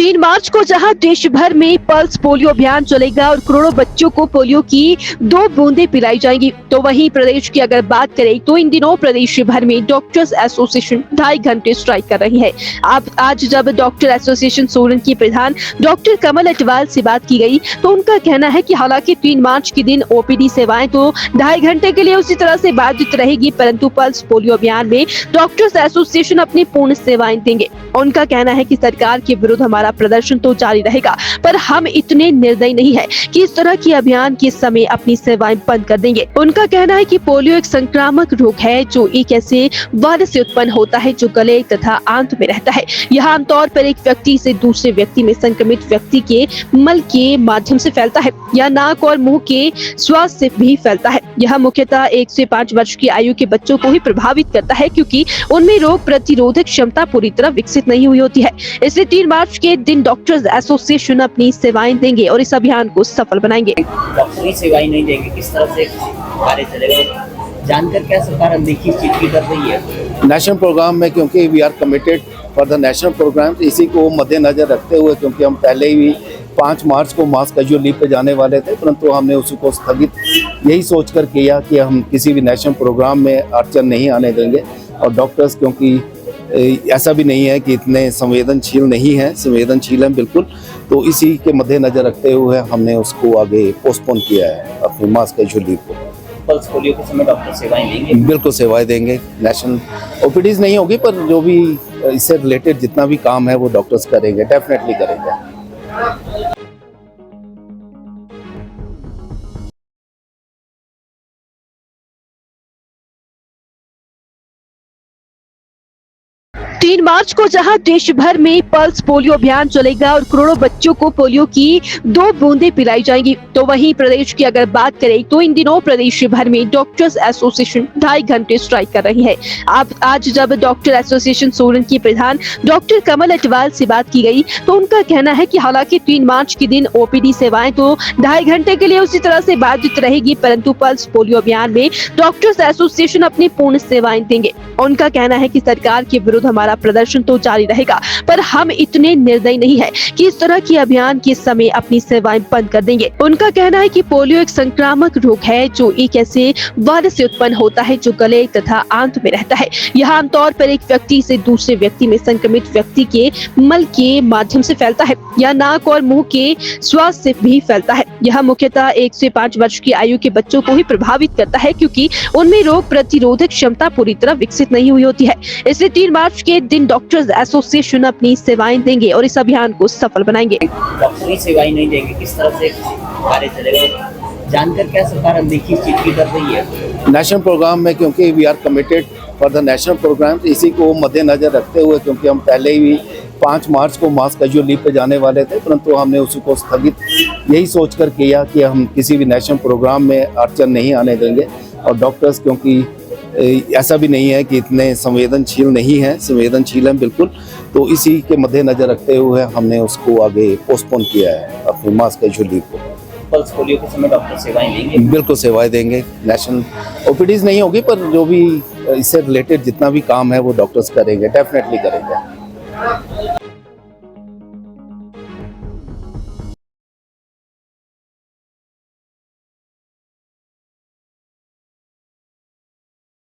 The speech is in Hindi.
3 मार्च को जहां देश भर में पल्स पोलियो अभियान चलेगा और करोड़ों बच्चों को पोलियो की 2 बूंदें पिलाई जाएंगी, तो वहीं प्रदेश की अगर बात करें तो इन दिनों प्रदेश भर में डॉक्टर्स एसोसिएशन 2.5 घंटे स्ट्राइक कर रही है। आज जब डॉक्टर एसोसिएशन सोलन की प्रधान डॉक्टर कमल अटवाल से बात की गई तो उनका कहना है कि हालांकि 3 मार्च के दिन ओपीडी सेवाएं तो 2.5 घंटे के लिए उसी तरह से बाधित रहेगी, परंतु पल्स पोलियो अभियान में डॉक्टर्स एसोसिएशन अपनी पूर्ण सेवाएं देंगे। उनका कहना है कि सरकार के विरुद्ध हमारा प्रदर्शन तो जारी रहेगा, पर हम इतने निर्दयी नहीं है कि इस तरह के अभियान के समय अपनी सेवाएं बंद कर देंगे। उनका कहना है कि पोलियो एक संक्रामक रोग है जो एक ऐसे वायरस से उत्पन्न होता है जो गले तथा आंत में रहता है। यह आमतौर पर एक व्यक्ति से दूसरे व्यक्ति में संक्रमित व्यक्ति के मल के माध्यम से फैलता है या नाक और मुंह के श्वास से भी फैलता है। यह मुख्यतः 1 से 5 वर्ष की आयु के बच्चों को ही प्रभावित करता है, क्योंकि उनमें रोग प्रतिरोधक क्षमता पूरी तरह विकसित नहीं हुई होती है। इसलिए 3 मार्च के दिन डॉक्टर्स एसोसिएशन अपनी सेवाएं देंगे और इस अभियान को सफल बनाएंगे। डॉक्टरी सेवाएं नहीं देंगे, किस तरह से कार्य चलेगा, जानकर क्या सरकार अनदेखी इस चीज की कर रही है नेशनल प्रोग्राम में, क्योंकि we are committed for the national programme. इसी को मद्देनजर रखते हुए, क्योंकि हम पहले ही 5 मार्च को मास कैजुअल लीव पे जाने वाले थे, परंतु हमने उसी को स्थगित यही सोचकर किया कि हम किसी भी नेशनल प्रोग्राम में अड़चन नहीं आने देंगे। और डॉक्टर्स, क्योंकि ऐसा भी नहीं है कि इतने संवेदनशील नहीं है, संवेदनशील हैं बिल्कुल, तो इसी के मद्देनजर रखते हुए हमने उसको आगे पोस्टपोन किया है अपनी मास कैजुअल लीव को। पल्स पोलियो के समय डॉक्टर सेवाएं लेंगे? बिल्कुल सेवाएं देंगे। नेशनल ओपीडीज नहीं होगी, पर जो भी इससे रिलेटेड जितना भी काम है वो डॉक्टर्स करेंगे, डेफिनेटली करेंगे। 3 मार्च को जहां देश भर में पल्स पोलियो अभियान चलेगा और करोड़ों बच्चों को पोलियो की 2 बूंदें पिलाई जाएंगी, तो वहीं प्रदेश की अगर बात करें तो इन दिनों प्रदेश भर में डॉक्टर्स एसोसिएशन 2.5 घंटे स्ट्राइक कर रही है। आज जब डॉक्टर एसोसिएशन सोलन की प्रधान डॉक्टर कमल अटवाल से बात की गई तो उनका कहना है कि हालांकि 3 मार्च के दिन ओपीडी सेवाएं तो 2.5 घंटे के लिए उसी तरह से बाधित रहेगी, परंतु पल्स पोलियो अभियान में डॉक्टर्स एसोसिएशन अपनी पूर्ण सेवाएं देंगे। उनका कहना है कि सरकार के विरुद्ध हमारा प्रदर्शन तो जारी रहेगा, पर हम इतने निर्दयी नहीं है कि इस तरह के अभियान के समय अपनी सेवाएं बंद कर देंगे। उनका कहना है कि पोलियो एक संक्रामक रोग है जो एक ऐसे वायरस से उत्पन्न होता है जो गले तथा आंत में रहता है। यह आमतौर पर एक व्यक्ति से दूसरे व्यक्ति में संक्रमित व्यक्ति के मल के माध्यम से फैलता है या नाक और मुंह के श्वास से भी फैलता है। यह मुख्यतः 1 से 5 वर्ष की आयु के बच्चों को ही प्रभावित करता है, क्योंकि उनमें रोग प्रतिरोधक क्षमता पूरी तरह विकसित नहीं हुई होती है। इसलिए 3 मार्च के दिन डॉक्टर्स एसोसिएशन अपनी सेवाएं देंगे और इस अभियान को सफल बनाएंगे। डॉक्टरी सेवाएं नहीं देंगे, किस तरह से कार्य चलेगा, जानकर क्या सरकार अनदेखी इस चीज की कर रही है नेशनल प्रोग्राम में, क्योंकि we are committed for the national programme. इसी को मद्देनजर रखते हुए, क्योंकि हम पहले ही 5 मार्च को मास कैजुअल लीव पे जाने वाले थे, परंतु हमने उसी को स्थगित यही सोचकर किया कि हम किसी भी नेशनल प्रोग्राम में अड़चन नहीं आने देंगे। और डॉक्टर्स, क्योंकि ऐसा भी नहीं है कि इतने संवेदनशील नहीं है, संवेदनशील हैं बिल्कुल, तो इसी के मद्देनजर रखते हुए हमने उसको आगे पोस्टपोन किया है अपनी मास कैजुअल लीव को। पल्स पोलियो के समय डॉक्टर सेवाएं लेंगे? बिल्कुल सेवाएं देंगे। नेशनल ओपीडीज नहीं होगी, पर जो भी इससे रिलेटेड जितना भी काम है वो डॉक्टर्स करेंगे, डेफिनेटली करेंगे।